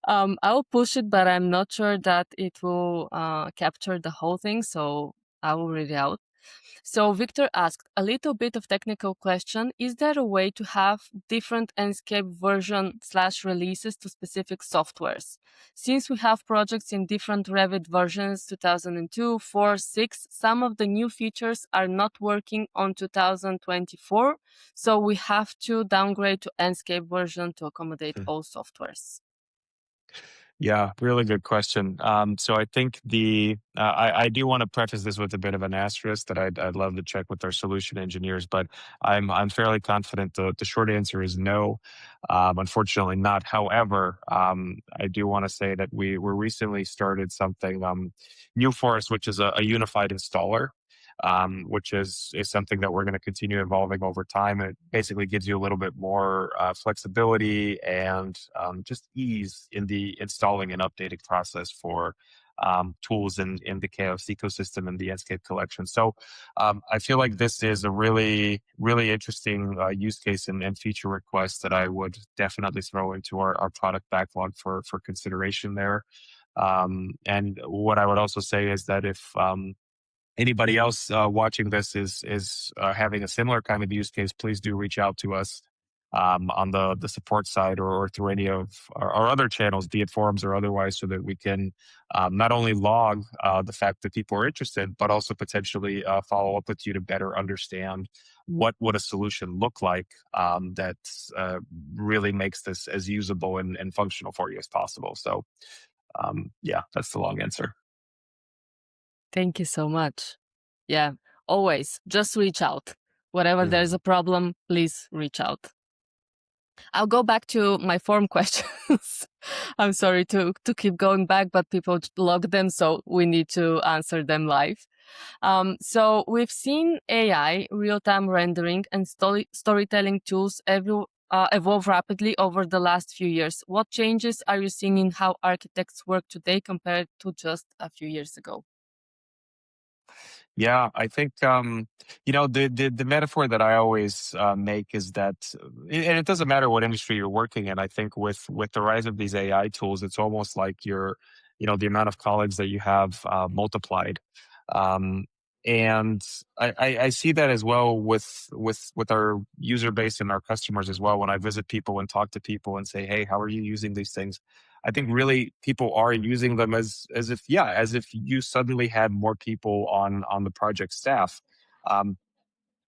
I'll push it, but I'm not sure that it will capture the whole thing, so I will read it out. So Victor asked a little bit of technical question. Is there a way to have different Enscape version / releases to specific softwares? Since we have projects in different Revit versions, 2002, 4, 6, some of the new features are not working on 2024. So we have to downgrade to Enscape version to accommodate all softwares. Yeah, really good question. So I think I do want to preface this with a bit of an asterisk that I'd love to check with our solution engineers, but I'm fairly confident the short answer is no. Unfortunately, not. However, I do want to say that we recently started something new for us, which is a unified installer. Which is something that we're going to continue evolving over time. And it basically gives you a little bit more flexibility and just ease in the installing and updating process for tools in the Chaos ecosystem and the Enscape collection. So I feel like this is a really, really interesting use case and feature request that I would definitely throw into our product backlog for consideration there. And what I would also say is that if anybody else watching this is having a similar kind of use case, please do reach out to us on the support side or through any of our other channels, be it forums or otherwise, so that we can not only log the fact that people are interested, but also potentially follow up with you to better understand what would a solution look like that really makes this as usable and functional for you as possible. So yeah, that's the long answer. Thank you so much. Yeah, always just reach out. Whenever there's a problem, please reach out. I'll go back to my form questions. I'm sorry to keep going back, but people log them, so we need to answer them live. So we've seen AI, real-time rendering, and storytelling tools evolve rapidly over the last few years. What changes are you seeing in how architects work today compared to just a few years ago? Yeah, I think the metaphor that I always make is that, and it doesn't matter what industry you're working in. I think with the rise of these AI tools, it's almost like the amount of colleagues that you have multiplied, um, and I see that as well with our user base and our customers as well. When I visit people and talk to people and say, "Hey, how are you using these things?" I think really people are using them as if you suddenly had more people on the project staff. Um,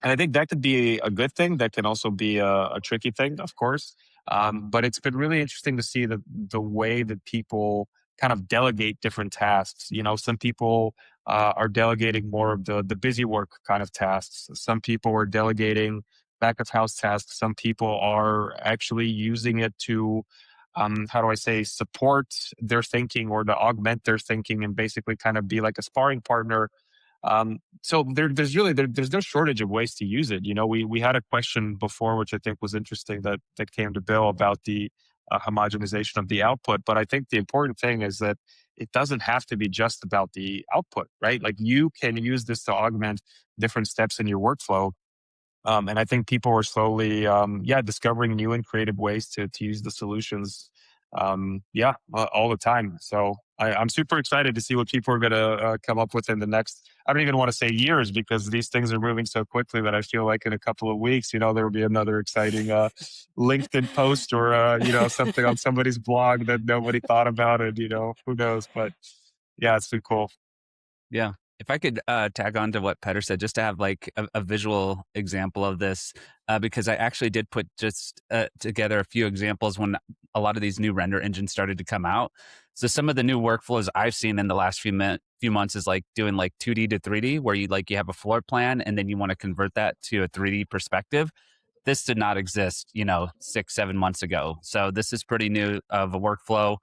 and I think that could be a good thing. That can also be a tricky thing, of course. But it's been really interesting to see the way that people kind of delegate different tasks. Some people are delegating more of the busy work kind of tasks. Some people are delegating back of house tasks. Some people are actually using it to, how do I say, support their thinking or to augment their thinking and basically kind of be like a sparring partner. So there's no shortage of ways to use it. We had a question before, which I think was interesting, that came to Bill about the homogenization of the output. But I think the important thing is that it doesn't have to be just about the output, right? Like you can use this to augment different steps in your workflow. And I think people are slowly, discovering new and creative ways to use the solutions. All the time. So I'm super excited to see what people are going to come up with in the next. I don't even want to say years because these things are moving so quickly that I feel like in a couple of weeks, there will be another exciting LinkedIn post or something on somebody's blog that nobody thought about, and who knows? But yeah, it's been cool. Yeah. If I could tag on to what Petr said, just to have like a visual example of this, because I actually did put just together a few examples when a lot of these new render engines started to come out. So some of the new workflows I've seen in the last few months is like doing like 2D to 3D, where you have a floor plan and then you want to convert that to a 3D perspective. This did not exist, 6-7 months ago. So this is pretty new of a workflow.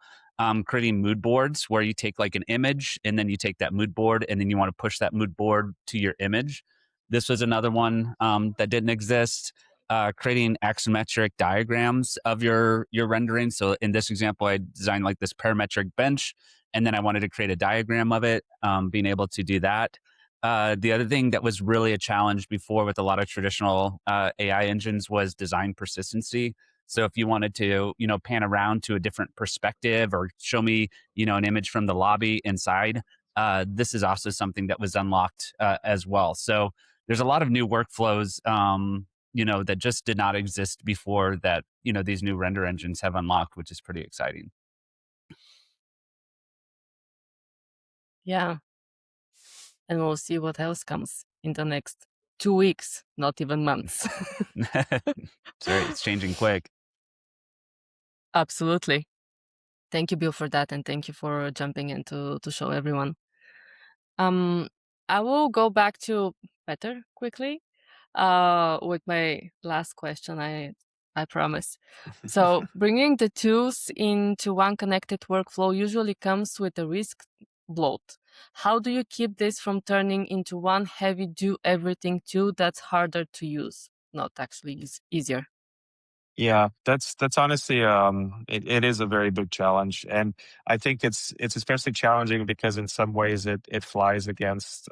Creating mood boards where you take like an image and then you take that mood board and then you want to push that mood board to your image. This was another one that didn't exist. Creating axometric diagrams of your rendering. So in this example, I designed like this parametric bench, and then I wanted to create a diagram of it, being able to do that. The other thing that was really a challenge before with a lot of traditional AI engines was design persistency. So if you wanted to, pan around to a different perspective or show me, an image from the lobby inside, this is also something that was unlocked as well. So there's a lot of new workflows, that just did not exist before that, these new render engines have unlocked, which is pretty exciting. Yeah. And we'll see what else comes in the next 2 weeks, not even months. Sorry, it's changing quick. Absolutely. Thank you, Bill, for that, and thank you for jumping in to show everyone. I will go back to Petr quickly with my last question, I promise. So bringing the tools into one connected workflow usually comes with a risk bloat. How do you keep this from turning into one heavy do-everything tool that's harder to use? Not actually easier. Yeah, that's honestly it is a very big challenge, and I think it's especially challenging because in some ways it flies against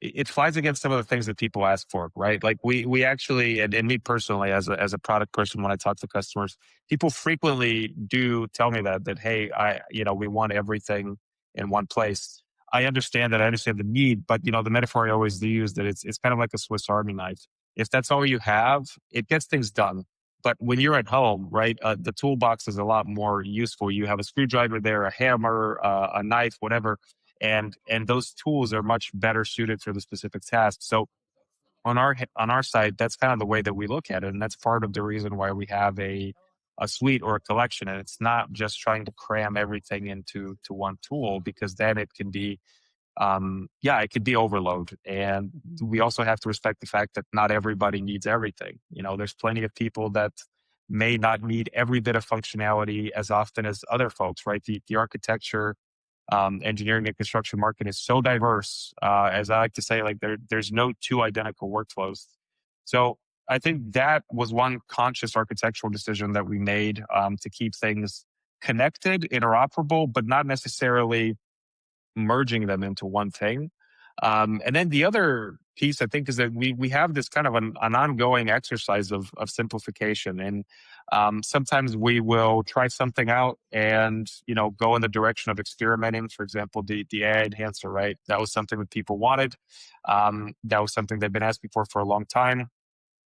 it flies against some of the things that people ask for, right? Like we actually, and me personally as a product person, when I talk to customers, people frequently do tell me that hey, we want everything in one place. I understand that, I understand the need, but the metaphor I always use, that it's kind of like a Swiss Army knife. If that's all you have, it gets things done. But when you're at home, right, the toolbox is a lot more useful. You have a screwdriver there, a hammer, a knife, whatever, and those tools are much better suited for the specific task. So on our side, that's kind of the way that we look at it, and that's part of the reason why we have a suite or a collection, and it's not just trying to cram everything into one tool, because then it can be it could be overload. And we also have to respect the fact that not everybody needs everything. There's plenty of people that may not need every bit of functionality as often as other folks, right? The architecture, engineering and construction market is so diverse. As I like to say, like there's no two identical workflows. So I think that was one conscious architectural decision that we made, to keep things connected, interoperable, but not necessarily merging them into one thing. And then the other piece, I think, is that we have this kind of an ongoing exercise of simplification. And sometimes we will try something out and go in the direction of experimenting. For example, the AI enhancer, right? That was something that people wanted. That was something they've been asking for a long time.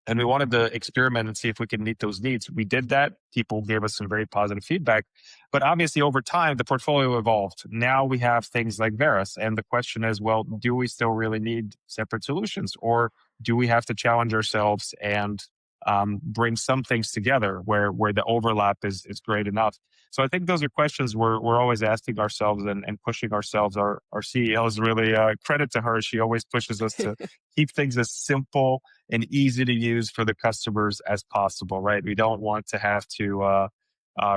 And we wanted to experiment and see if we could meet those needs. We did that. People gave us some very positive feedback. But obviously, over time, the portfolio evolved. Now we have things like Veras. And the question is, well, do we still really need separate solutions? Or do we have to challenge ourselves and bring some things together where the overlap is great enough? So I think those are questions we're always asking ourselves and pushing ourselves. Our CEO is really, credit to her. She always pushes us to keep things as simple and easy to use for the customers as possible, right? We don't want to have to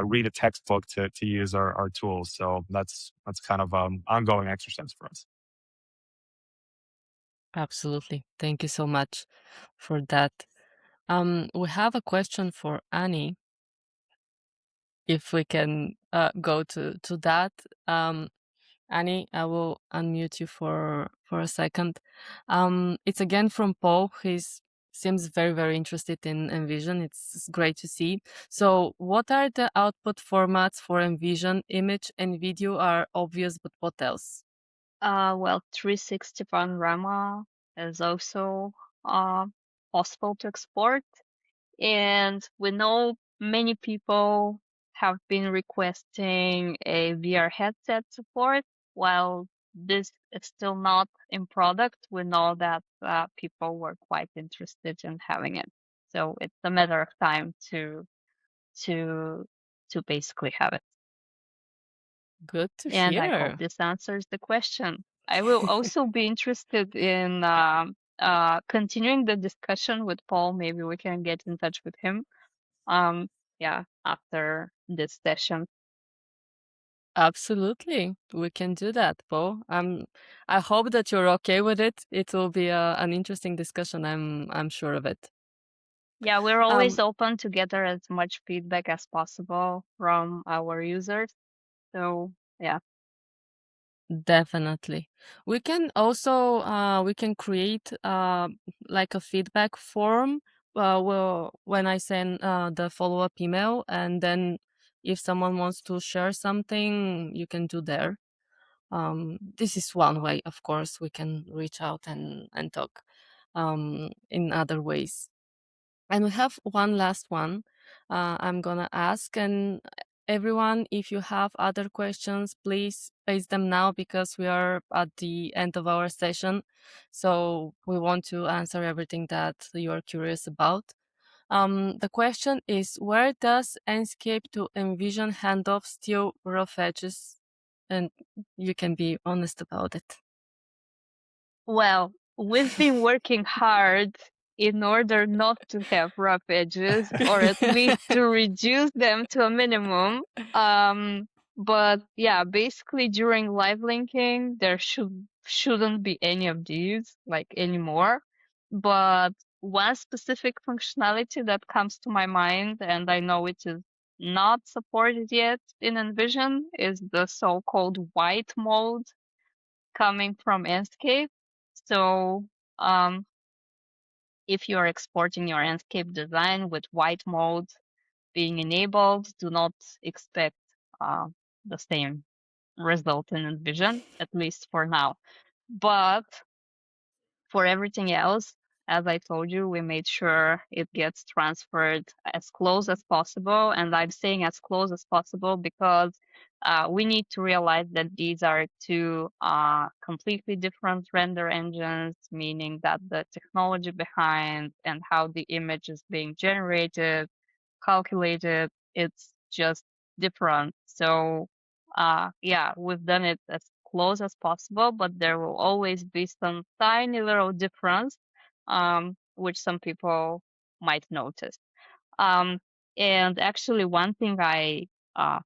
read a textbook to use our tools. So that's kind of ongoing exercise for us. Absolutely. Thank you so much for that. We have a question for Annie, if we can go to that. Annie, I will unmute you for a second. It's again from Paul. He seems very, very interested in Envision. It's great to see. So what are the output formats for Envision? Image and video are obvious, but what else? Well, 360 panorama is also possible to export. And we know many people have been requesting a VR headset support. While this is still not in product, we know that people were quite interested in having it. So it's a matter of time to basically have it. Good to And I hope hear. this answers the question. I will also be interested in continuing the discussion with Paul. Maybe we can get in touch with him. After this session. Absolutely, we can do that, Paul. I hope that you're okay with it. It will be an interesting discussion. I'm sure of it. Yeah, we're always open to gather as much feedback as possible from our users. So yeah. Definitely. We can also we can create like a feedback form when I send the follow-up email, and then if someone wants to share something, you can do there. This is one way, of course. We can reach out and talk in other ways. And we have one last one I'm gonna ask. And everyone, if you have other questions, please place them now, because we are at the end of our session. So we want to answer everything that you are curious about. The question is, where does Enscape to Envision handoff steal rough edges? And you can be honest about it. Well, we've been working hard in order not to have rough edges, or at least to reduce them to a minimum. But yeah, basically during live linking, there shouldn't be any of these like anymore. But one specific functionality that comes to my mind, and I know it is not supported yet in Envision, is the so-called white mode coming from Enscape. So if you're exporting your Enscape design with white mode being enabled, do not expect the same result in Envision, at least for now. But for everything else, as I told you, we made sure it gets transferred as close as possible. And I'm saying as close as possible because we need to realize that these are two completely different render engines, meaning that the technology behind and how the image is being generated, calculated, it's just different. So yeah, we've done it as close as possible, but there will always be some tiny little difference, which some people might notice. And actually, one thing I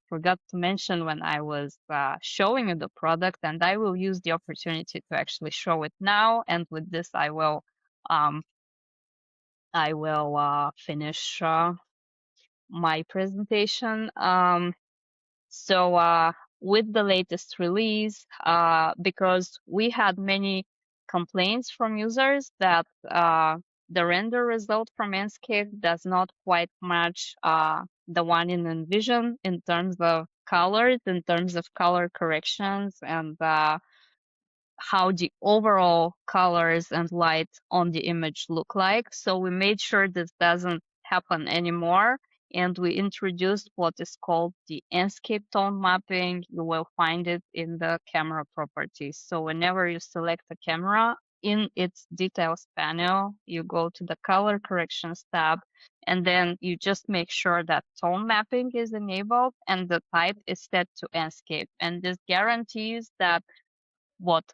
forgot to mention when I was showing you the product, and I will use the opportunity to actually show it now. And with this, I will finish my presentation. So with the latest release, because we had many complaints from users that the render result from Enscape does not quite match the one in Envision in terms of colors, in terms of color corrections, and how the overall colors and light on the image look like. So we made sure this doesn't happen anymore. And we introduced what is called the Enscape tone mapping. You will find it in the camera properties. So whenever you select a camera in its details panel, you go to the color corrections tab, and then you just make sure that tone mapping is enabled and the type is set to Enscape. And this guarantees that what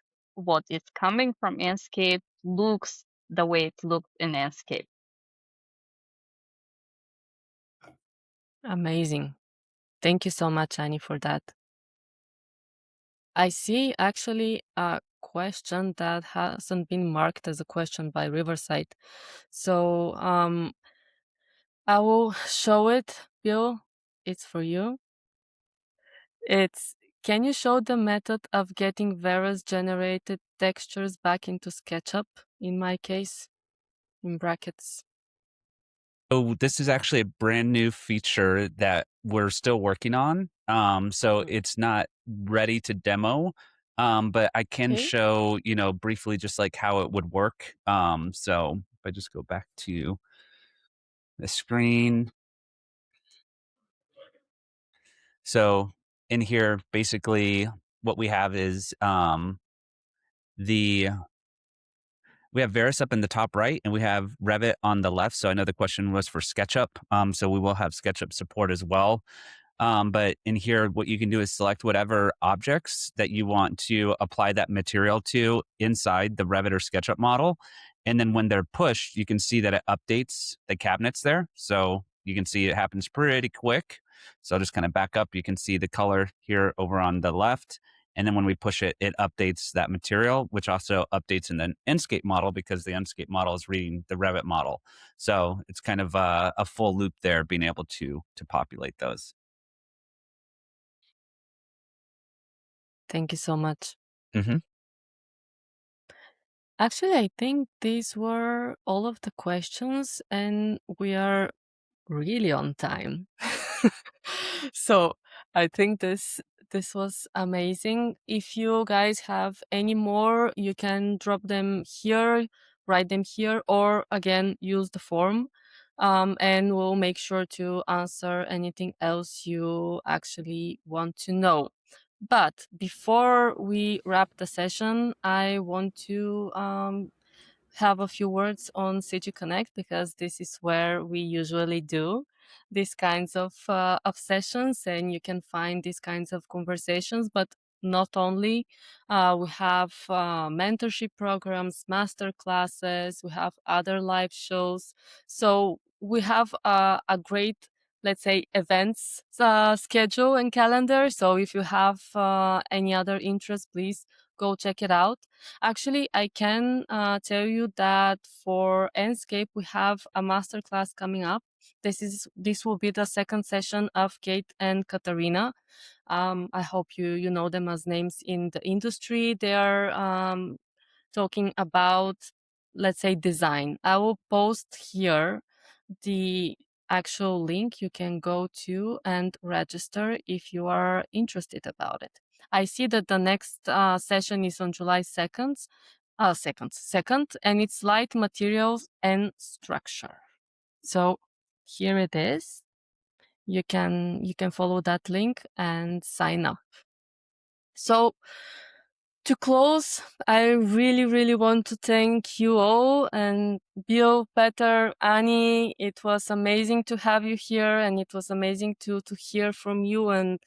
is coming from Enscape looks the way it looked in Enscape. Amazing. Thank you so much, Annie, for that. I see actually a question that hasn't been marked as a question by Riverside. So I will show it, Bill. It's for you. It's, can you show the method of getting Veras generated textures back into SketchUp, in my case, in brackets? So this is actually a brand new feature that we're still working on. So it's not ready to demo, but I can Okay. show, briefly just like how it would work. So if I just go back to the screen. So in here, basically what we have is we have Veras up in the top right, and we have Revit on the left. So I know the question was for SketchUp. So we will have SketchUp support as well. But in here, what you can do is select whatever objects that you want to apply that material to inside the Revit or SketchUp model. And then when they're pushed, you can see that it updates the cabinets there. So you can see it happens pretty quick. So I'll just kind of back up. You can see the color here over on the left. And then when we push it, it updates that material, which also updates in the Enscape model because the Enscape model is reading the Revit model. So it's kind of a full loop there, being able to populate those. Thank you so much. Mm-hmm. Actually, I think these were all of the questions, and we are really on time. So I think this was amazing. If you guys have any more, you can drop them here, write them here, or again use the form, and we'll make sure to answer anything else you actually want to know. But before we wrap the session, I want to have a few words on City Connect, because this is where we usually do these kinds of sessions, and you can find these kinds of conversations. But not only, we have mentorship programs, master classes, we have other live shows. So we have a great, let's say, events schedule and calendar. So if you have any other interest, please go check it out. Actually, I can tell you that for Enscape, we have a masterclass coming up. This will be the second session of Kate and Katarina. I hope you know them as names in the industry. They are talking about, let's say, design. I will post here the actual link you can go to and register if you are interested about it. I see that the next session is on July 2nd, and it's light materials and structure. So here it is. You can follow that link and sign up. So to close, I really want to thank you all, and Bill, Petr, Annie. It was amazing to have you here, and it was amazing to hear from you and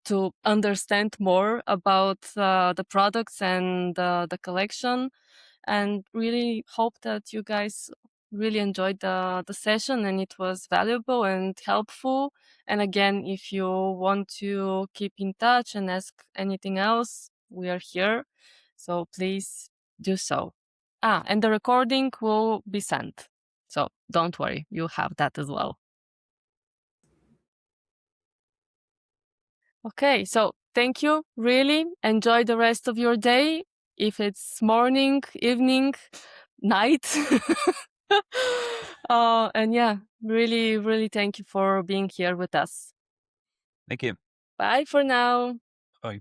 to understand more about the products and the collection. And really hope that you guys really enjoyed the session and it was valuable and helpful. And again, if you want to keep in touch and ask anything else, we are here. So please do so. And the recording will be sent. So don't worry, you have that as well. Okay, so thank you. Really enjoy the rest of your day. If it's morning, evening, night. And yeah, really thank you for being here with us. Thank you. Bye for now. Bye.